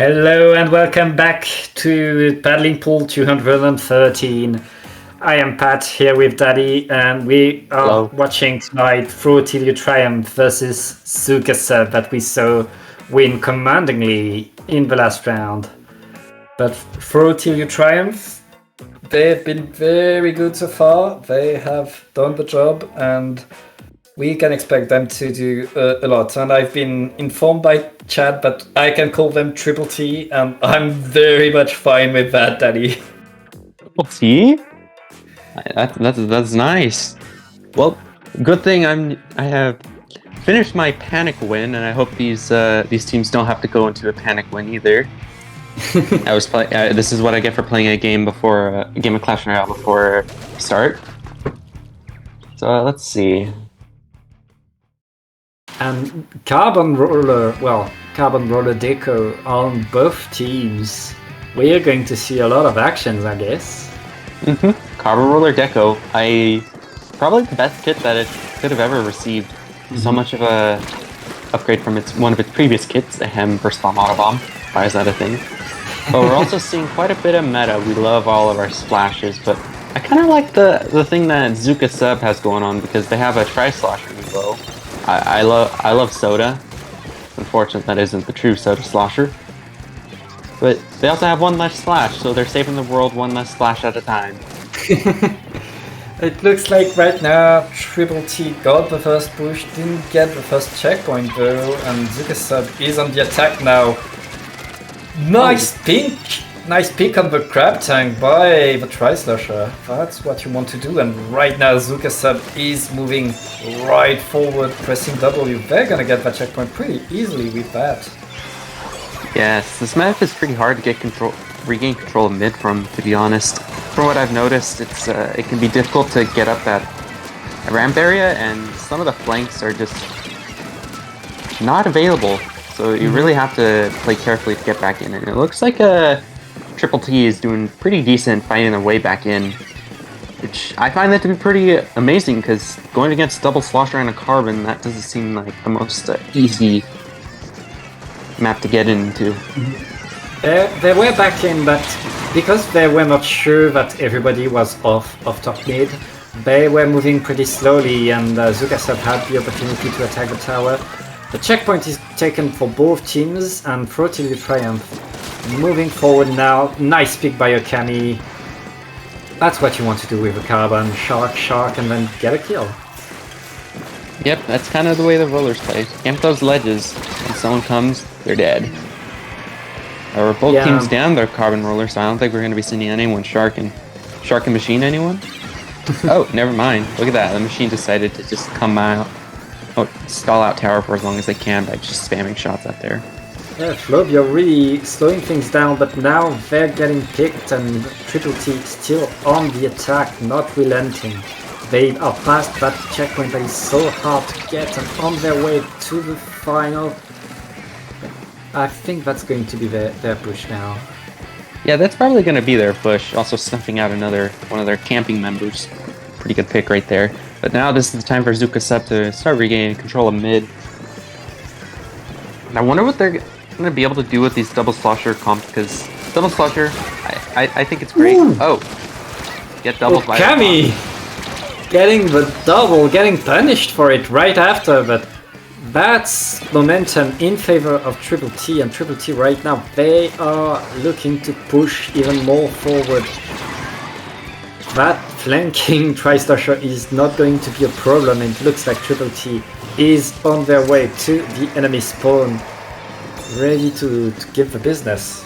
Hello and welcome back to Paddling Pool 213. I am Pat here with Daddy, and we are Hello. watching tonight Throw Till You Triumph versus ZooKa Sub that we saw win commandingly in the last round. But Throw Till You Triumph, they've been very good so far. They have done the job, and we can expect them to do a lot. And I've been informed by Chad that I can call them Triple T, and I'm very much fine with that, Daddy. Triple T? That's nice. Well, good thing I have finished my panic win, and I hope these teams don't have to go into a panic win either. I was playing. This is what I get for playing a game before a game of Clash Royale before start. So let's see. And Carbon Roller Deco on both teams. We are going to see a lot of actions, I guess. Carbon Roller Deco. Probably the best kit that it could have ever received. So much of a upgrade from one of its previous kits, the Hem Burst Bomb Auto Bomb. Why is that a thing? But we're also seeing quite a bit of meta. We love all of our splashes, but I kind of like the thing that ZooKa Sub has going on because they have a Tri-Slosher Evo. I love Soda. It's unfortunate that isn't the true Soda Slosher. But they also have one less splash, so they're saving the world one less splash at a time. It looks like right now Triple T got the first push, didn't get the first checkpoint though, and ZooKa Sub is on the attack now. Nice pick on the Crab Tank by the Tri-Slosher. That's what you want to do, and right now ZooKa Sub is moving right forward, pressing W. They're gonna get that checkpoint pretty easily with that. Yes, this map is pretty hard to regain control of mid from, to be honest. From what I've noticed, it can be difficult to get up that ramp area, and some of the flanks are just not available. So you really have to play carefully to get back in. And it looks like Triple T is doing pretty decent fighting their way back in, which I find that to be pretty amazing because going against double slosher and a carbon, that doesn't seem like the most easy map to get into. They were back in, but because they were not sure that everybody was off top mid, they were moving pretty slowly, and ZooKa Sub had the opportunity to attack the tower. The checkpoint is taken for both teams, and Throw Till You Triumph moving forward now. Nice pick by Okami. That's what you want to do with a carbon. Shark, and then get a kill. Yep, that's kind of the way the rollers play. Camp those ledges. When someone comes, they're dead. Or both teams down their carbon rollers, so I don't think we're going to be seeing anyone Shark and Machine anyone. Oh, never mind. Look at that. The Machine decided to just come out. Oh, stall out tower for as long as they can by just spamming shots out there. Yeah, Flob, you're really slowing things down, but now they're getting picked, and Triple T still on the attack, not relenting. They are past that checkpoint that is so hard to get, and on their way to the final. I think that's going to be their push now. Yeah, that's probably going to be their push. Also snuffing out one of their camping members. Pretty good pick right there. But now this is the time for ZooKa Sub to start regaining control of mid. And I wonder what they're going to be able to do with these double slosher comp, because double slosher, I think it's great. Ooh. Oh, get doubled by Okami getting the double, getting punished for it right after, but that's momentum in favor of Triple T, and Triple T right now, they are looking to push even more forward. That flanking Tri-Slosher is not going to be a problem, and it looks like Triple T is on their way to the enemy spawn, ready to give the business.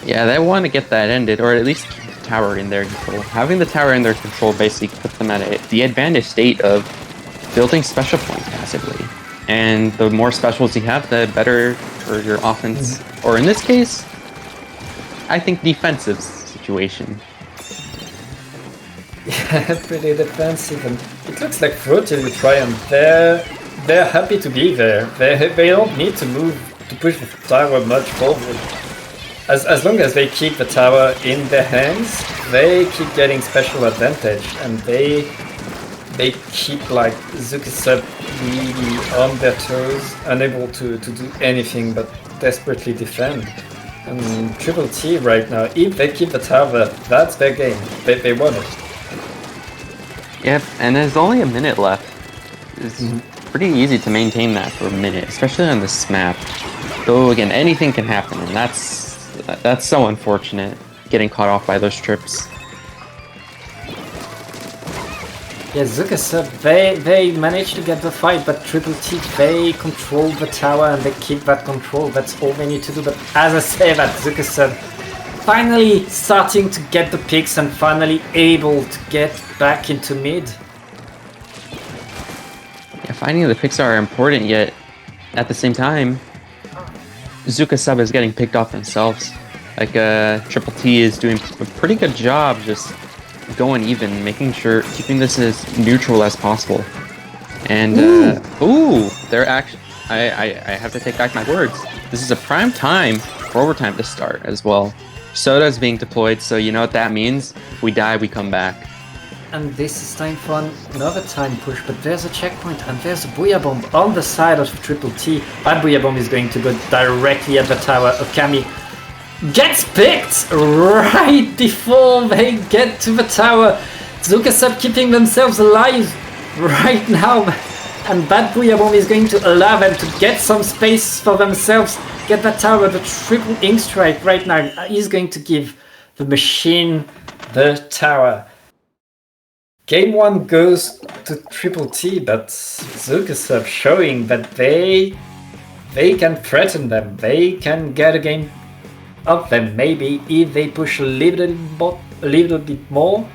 Yeah, they want to get that ended, or at least keep the tower in their control. Having the tower in their control basically puts them at the advantage state of building special points passively. And the more specials you have, the better for your offense, or in this case, I think defensive situation. Yeah, pretty defensive, and it looks like Throw Till You Triumph, they're happy to be there. They don't need to move to push the tower much forward. As long as they keep the tower in their hands, they keep getting special advantage, and they keep like ZooKa Sub really on their toes, unable to do anything but desperately defend. And Triple T right now, if they keep the tower, that's their game. They won it. Yep, and there's only a minute left. It's pretty easy to maintain that for a minute, especially on this map. Though again, anything can happen, and that's so unfortunate, getting caught off by those trips. Yeah, ZooKa Sub, they managed to get the fight, but Triple T, they control the tower and they keep that control. That's all they need to do. But as I say, that ZooKa Sub finally starting to get the picks and finally able to get back into mid. Yeah, finding the picks are important, yet at the same time, ZooKa Sub is getting picked off themselves. Like Triple T is doing a pretty good job just going even, making sure, keeping this as neutral as possible. And they're actually, I have to take back my words. This is a prime time for overtime to start as well. Soda's being deployed, so you know what that means. If we die, we come back. And this is time for another time push, but there's a checkpoint and there's a Booyah Bomb on the side of Triple T. That Booyah Bomb is going to go directly at the tower. Okami gets picked right before they get to the tower. ZooKa Sub keeping themselves alive right now. And that Booyah Bomb is going to allow them to get some space for themselves. Get that tower. The triple ink strike right now is going to give the machine the tower. Game 1 goes to Triple T, but ZooKa Sub showing that they can threaten them. They can get a game of them. Maybe if they push a little bit more,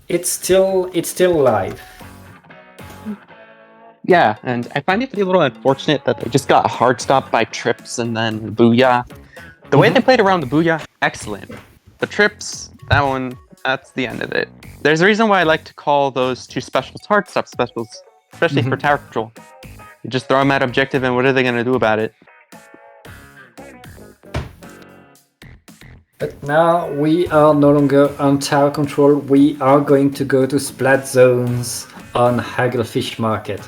it's still alive. Yeah, and I find it a little unfortunate that they just got hard stopped by trips and then Booyah. The way they played around the Booyah, excellent. The trips, that's the end of it. There's a reason why I like to call those two specials hard stop specials, especially for tower control. You just throw them at objective, and what are they going to do about it? But now we are no longer on tower control. We are going to go to splat zones on Hagglefish Market.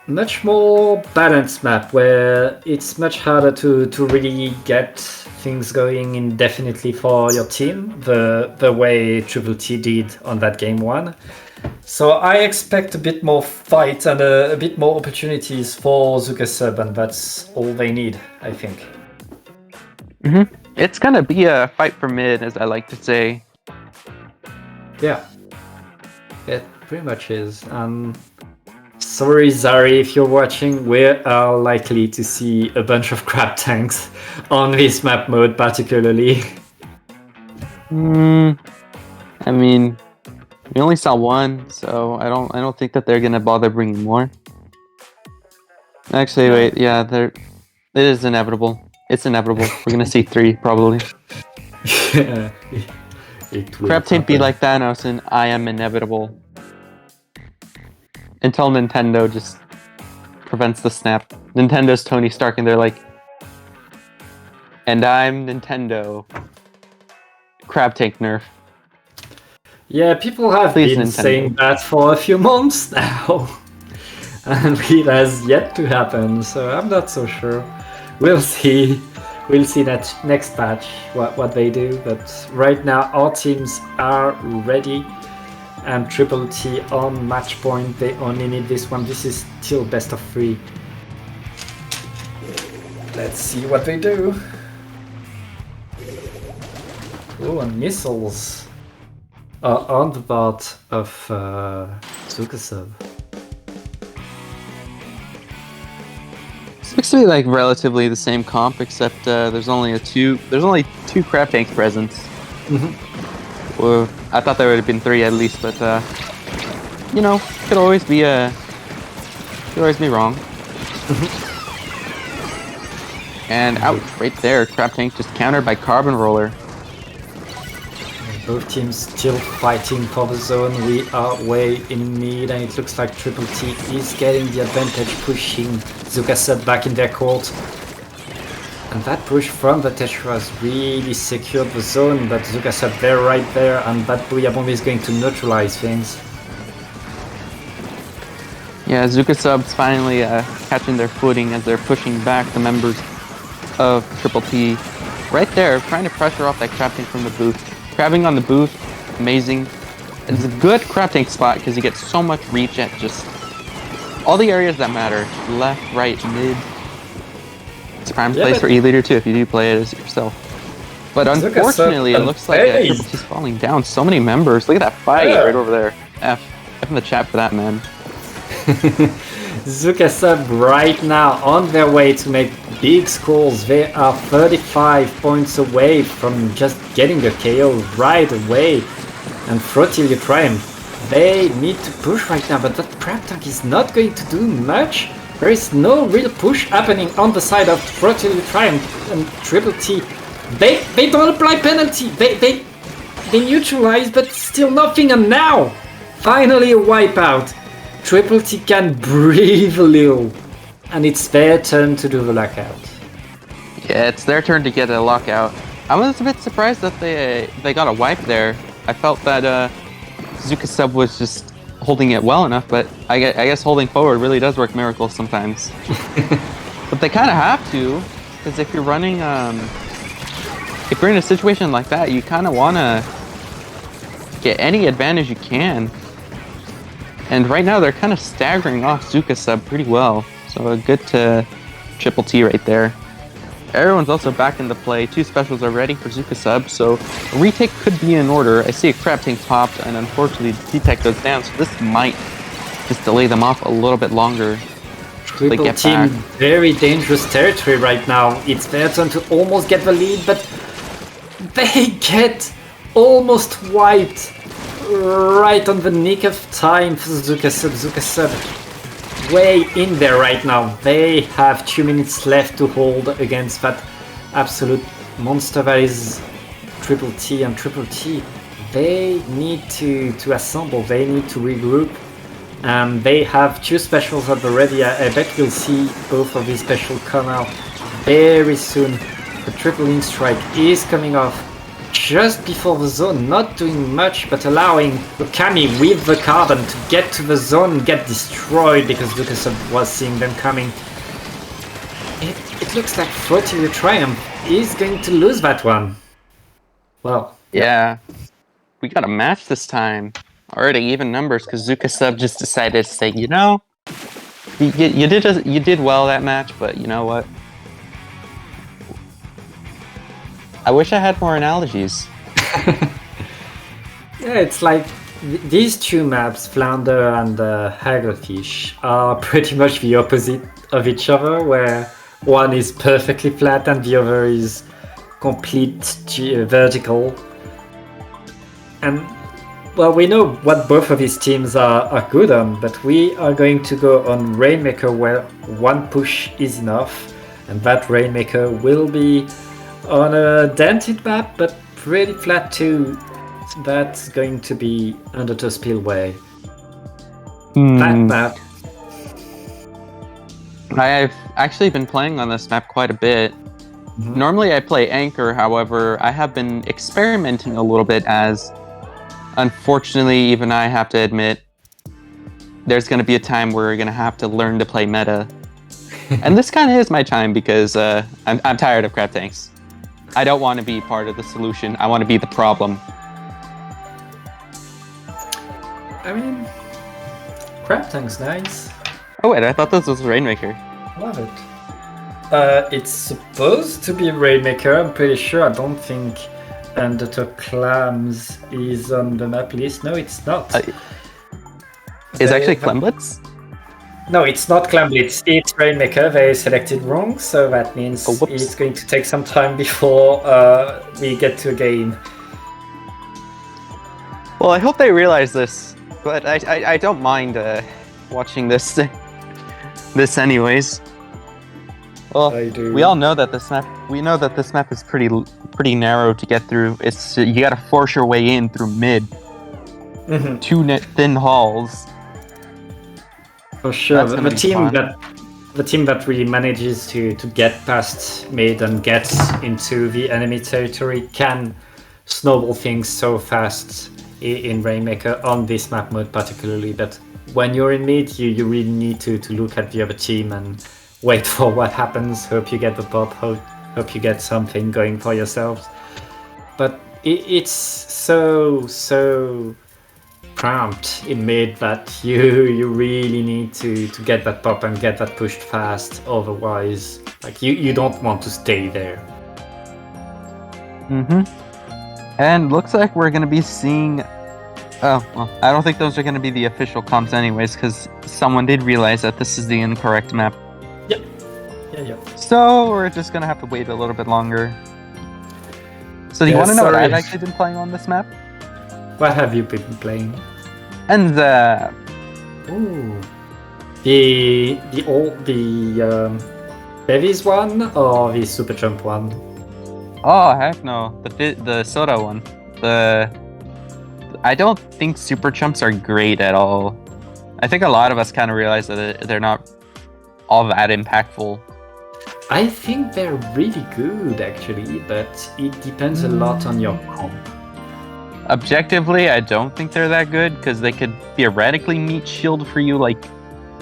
Much more balanced map where it's much harder to really get things going indefinitely for your team, the way Triple T did on that game 1. So I expect a bit more fight and a bit more opportunities for ZooKa Sub, and that's all they need, I think. It's gonna be a fight for mid, as I like to say. Yeah, it pretty much is. Sorry, Zari, if you're watching, we are likely to see a bunch of crab tanks on this map mode, particularly. I mean, we only saw one, so I don't think that they're gonna bother bringing more. Actually, wait, yeah, it is inevitable. It's inevitable. We're gonna see 3 probably. Yeah, Crab tank be like Thanos, and I am inevitable. Until Nintendo just prevents the snap. Nintendo's Tony Stark, and they're like, and I'm Nintendo. Crab tank nerf. Yeah, people have been Nintendo. saying that for a few months now. And it has yet to happen, so I'm not so sure. We'll see. We'll see that next patch what they do, but right now our teams are ready. And Triple T on match point, they only need this one. This is still best of 3. Let's see what they do. Oh, and missiles are on the part of ZooKa Sub. Looks to be like relatively the same comp, except there's only two crab tanks present. Well, I thought there would have been 3 at least, but you know, could always be wrong. And out right there, crab tank just countered by carbon roller. Both teams still fighting for the zone. We are way in mid, and it looks like Triple T is getting the advantage, pushing ZooKa Sub back in their court. And that push from the Tetras really secured the zone, but ZooKa Sub they're right there, and that Booyah Bomb is going to neutralize things. Yeah, ZooKa Sub's finally catching their footing as they're pushing back the members. of Triple T right there, trying to pressure off that crab tank from the booth. Crabbing on the booth, amazing. It's a good crab tank spot because you get so much reach at just all the areas that matter. Left, right, mid. It's prime place for E-Leader too if you do play it as yourself. But unfortunately, it looks like Triple T's falling down. So many members. Look at that fight right over there. F in the chat for that, man. ZooKa Sub right now on their way to make big scores. They are 35 points away from just getting a KO right away. And Flotilio Triumph, they need to push right now, but that crab tank is not going to do much. There is no real push happening on the side of Flotilio Triumph and Triple T. They don't apply penalty. They neutralize, but still nothing. And now, finally a wipeout. Triple T can breathe a little, and it's their turn to do the lockout. Yeah, it's their turn to get a lockout. I was a bit surprised that they got a wipe there. I felt that ZooKa Sub was just holding it well enough, but I guess holding forward really does work miracles sometimes. But they kind of have to, because if you're running, if you're in a situation like that, you kind of want to get any advantage you can. And right now they're kind of staggering off ZooKa Sub pretty well. So good to Triple T right there. Everyone's also back into play. 2 specials are ready for ZooKa Sub, so a retake could be in order. I see a crab tank popped, and unfortunately the D-Tech goes down, so this might just delay them off a little bit longer. Triple T in very dangerous territory right now. It's their turn to almost get the lead, but they get almost wiped right on the nick of time for ZooKa Sub. ZooKa Sub way in there right now. They have 2 minutes left to hold against that absolute monster that is Triple T, and Triple T, they need to assemble, they need to regroup. They have 2 specials at the ready. I bet we'll see both of these specials come out very soon. The Triple In Strike is coming off just before the zone, not doing much, but allowing Okami with the carbon to get to the zone and get destroyed because ZooKa Sub was seeing them coming. It looks like Flotilio Triumph is going to lose that one. Well, yeah, we got a match this time. Already even numbers because ZooKa Sub just decided to say, you know, you did well that match, but you know what? I wish I had more analogies. Yeah, it's like these 2 maps, Flounder and Hagglefish, are pretty much the opposite of each other, where one is perfectly flat and the other is complete vertical. And well, we know what both of these teams are good on, but we are going to go on Rainmaker, where 1 push is enough, and that Rainmaker will be on a dented map, but pretty flat too. That's going to be Undertow Spillway. That map. I've actually been playing on this map quite a bit. Normally I play Anchor, however, I have been experimenting a little bit as, unfortunately, even I have to admit, there's going to be a time where you're going to have to learn to play meta. And this kind of is my time because I'm tired of crab tanks. I don't want to be part of the solution. I want to be the problem. I mean, crab tank's nice. Oh wait, I thought this was Rainmaker. Love it. It's supposed to be Rainmaker, I'm pretty sure. I don't think Undertow Clams is on the map list. No, it's not. Is actually Clemblitz? No, it's not Clemblitz, it's Rainmaker. They selected wrong, so that means it's going to take some time before we get to a game. Well, I hope they realize this, but I don't mind watching this anyways. Well, we all know that this map. We know that this map is pretty narrow to get through. It's you got to force your way in through mid. 2 thin halls. For sure, the team that really manages to get past mid and get into the enemy territory can snowball things so fast in Rainmaker on this map mode particularly. But when you're in mid, you really need to look at the other team and wait for what happens. Hope you get the pop. Hope you get something going for yourselves. But it's so cramped in mid that you really need to get that pop and get that pushed fast. Otherwise, like you don't want to stay there. And looks like we're gonna be seeing. Oh well, I don't think those are gonna be the official comps anyways, because someone did realize that this is the incorrect map. Yep. Yeah. So we're just gonna have to wait a little bit longer. So do you want to know what I've actually been playing on this map? What have you been playing? And Ooh. The Bevies one or the Super Jump one? oh heck no, the soda one. I don't think super chumps are great at all. I think a lot of us kind of realize that they're not all that impactful. I think they're really good actually, but it depends a lot on your comp. Objectively, I don't think they're that good because they could theoretically meet shield for you like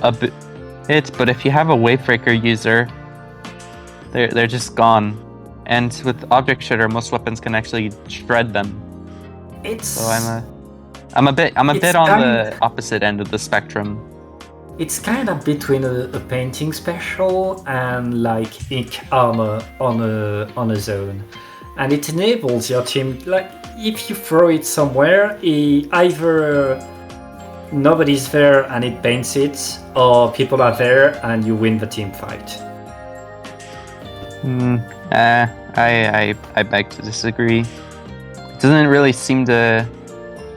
a bit, but if you have a Wavebreaker user, they're just gone. And with Object Shredder, most weapons can actually shred them. So I'm a bit on the opposite end of the spectrum. It's kind of between a painting special and like ink armor on a zone, and it enables your team, like if you throw it somewhere, either nobody's there and it paints it, or people are there and you win the team fight. I beg to disagree. It doesn't really seem to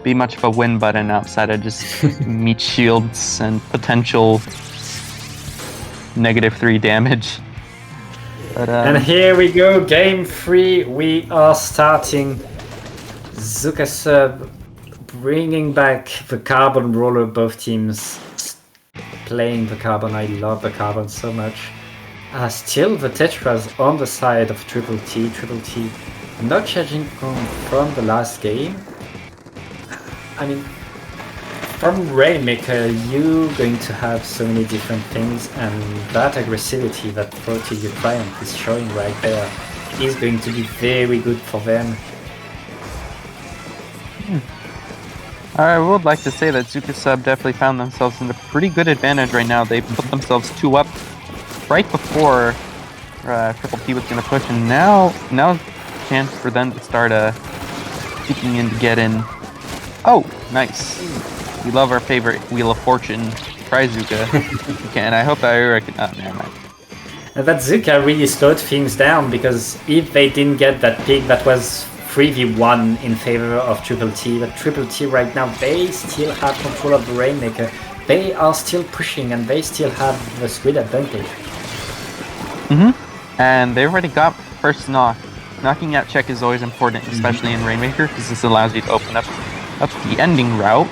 be much of a win button outside of just meat shields and potential -3 damage. But, and here we go, game 3. We are starting. ZooKa Sub bringing back the carbon roller. Both teams playing the carbon. I love the carbon so much. Still the Tetras on the side of Triple T. Triple T not changing from the last game. I mean, from Rainmaker, you're going to have so many different things, and that aggressivity that Proteus Triumph is showing right there is going to be very good for them. I would like to say that ZooKa Sub definitely found themselves in a pretty good advantage right now. They put themselves 2 up right before Triple T was going to push, and now's chance for them to start peeking in to get in. Oh, nice. We love our favorite Wheel of Fortune. Try ZooKa. And I hope I reckon. Oh, never mind. And that ZooKa really slowed things down, because if they didn't get that pick, that was 3v1 in favor of Triple T. But Triple T right now, they still have control of the Rainmaker. They are still pushing and they still have the squid advantage. And they already got first knock. Knocking out check is always important, especially in Rainmaker, because this allows you to open up the ending route.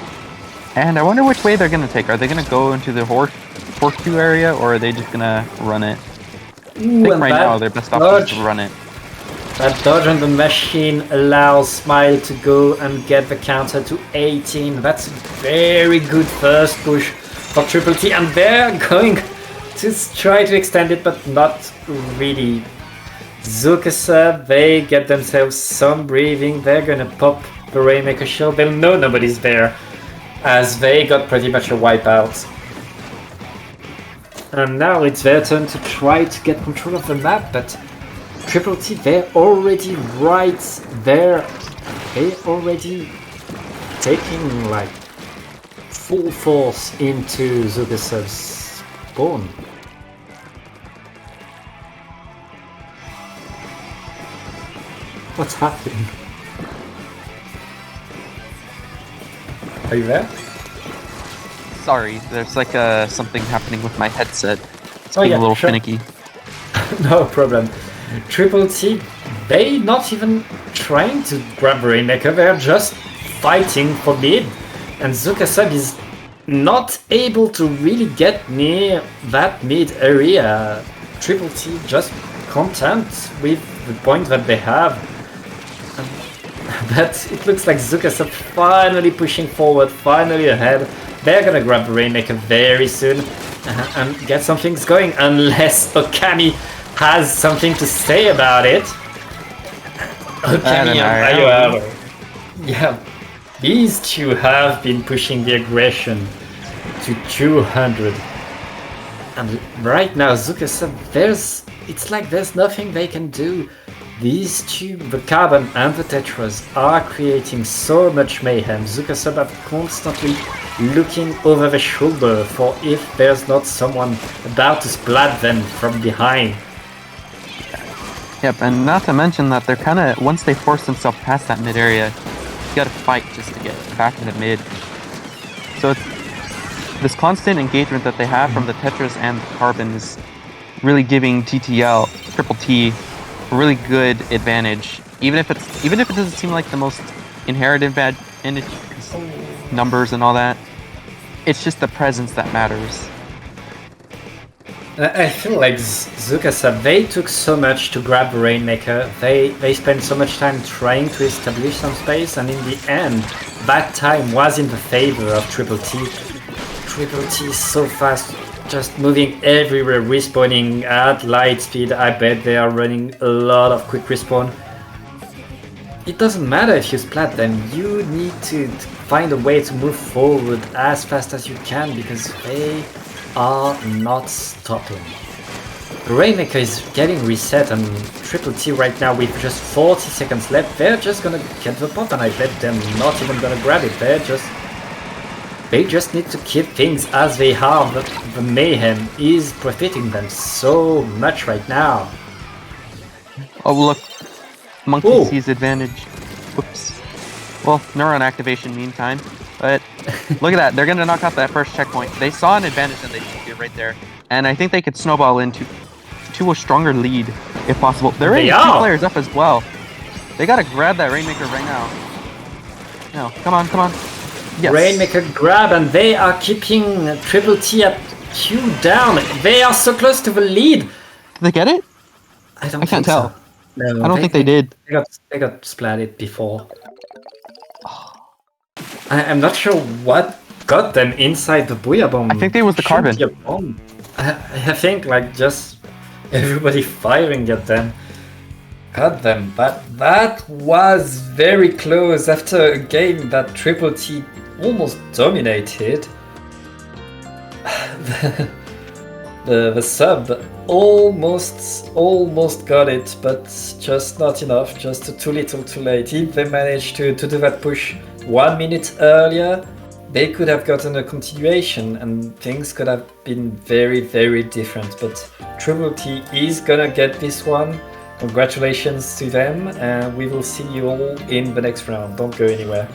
And I wonder which way they're going to take. Are they going to go into the horseshoe area, or are they just going to run it? I think right now their best option is to run it. That dodge on the machine allows Smile to go and get the counter to 18. That's a very good first push for Triple T, and they're going to try to extend it, but not really. ZooKa Sub, they get themselves some breathing. They're gonna pop the Rainmaker shield. They'll know nobody's there, as they got pretty much a wipeout. And now it's their turn to try to get control of the map, but Triple T, they're already right there. They're already taking like full force into ZooKa Sub's spawn. What's happening? Are you there? Sorry, there's like something happening with my headset. It's being a little finicky. No problem. Triple T, they not even trying to grab Rainmaker, they're just fighting for mid. And ZooKa Sub is not able to really get near that mid area. Triple T just content with the point that they have. But it looks like ZooKa Sub finally pushing forward, finally ahead. They're gonna grab Rainmaker very soon and get some things going, unless Okami has something to say about it. Okay, yeah, these two have been pushing the aggression to 200. And right now, ZooKa Sub, it's like there's nothing they can do. These two, the Carbon and the Tetras, are creating so much mayhem. ZooKa Sub are constantly looking over the shoulder for if there's not someone about to splat them from behind. Yep, and not to mention that they're kind of, once they force themselves past that mid area, you gotta fight just to get back in the mid. So it's this constant engagement that they have from the Tetras and the Carbon is really giving TTL, Triple T, a really good advantage. Even if it doesn't seem like the most inherited advantage, numbers and all that, it's just the presence that matters. I feel like ZooKa Sub, they took so much to grab Rainmaker. They spent so much time trying to establish some space, and in the end, that time was in the favor of Triple T. Triple T is so fast, just moving everywhere, respawning at light speed. I bet they are running a lot of quick respawn. It doesn't matter if you splat them, you need to find a way to move forward as fast as you can, because they are not stopping. Rainmaker is getting reset, and Triple T right now with just 40 seconds left, they're just gonna get the pot, and I bet they're not even gonna grab it. They just need to keep things as they are. The mayhem is profiting them so much right now. Oh look, Monkey sees advantage. Whoops. Well, neuron activation meantime. But look at that, they're gonna knock out that first checkpoint. They saw an advantage and they took it right there. And I think they could snowball into a stronger lead if possible. They're already 2 players up as well. They gotta grab that Rainmaker right now. No, come on. Yes. Rainmaker grab, and they are keeping Triple T at 2 down. They are so close to the lead. Did they get it? I can't tell. So. No, I don't think they did. They got splatted before. I'm not sure what got them inside the Booyah Bomb. I think it was the Carbon. I think like just everybody firing at them got them, but that was very close after a game that Triple T almost dominated. The sub almost got it, but just not enough, just too little too late. If they managed to do that push 1 minute earlier, they could have gotten a continuation and things could have been very, very different. But Triple T is gonna get this one. Congratulations to them, and we will see you all in the next round. Don't go anywhere.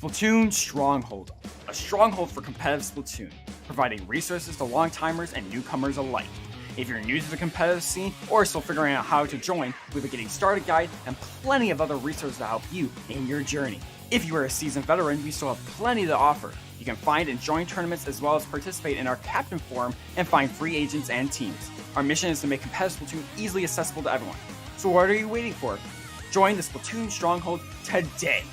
Splatoon Stronghold, a stronghold for competitive Splatoon, providing resources to long-timers and newcomers alike. If you're new to the competitive scene or still figuring out how to join, we have a getting started guide and plenty of other resources to help you in your journey. If you are a seasoned veteran, we still have plenty to offer. You can find and join tournaments as well as participate in our Captain Forum and find free agents and teams. Our mission is to make competitive Splatoon easily accessible to everyone. So what are you waiting for? Join the Splatoon Stronghold today!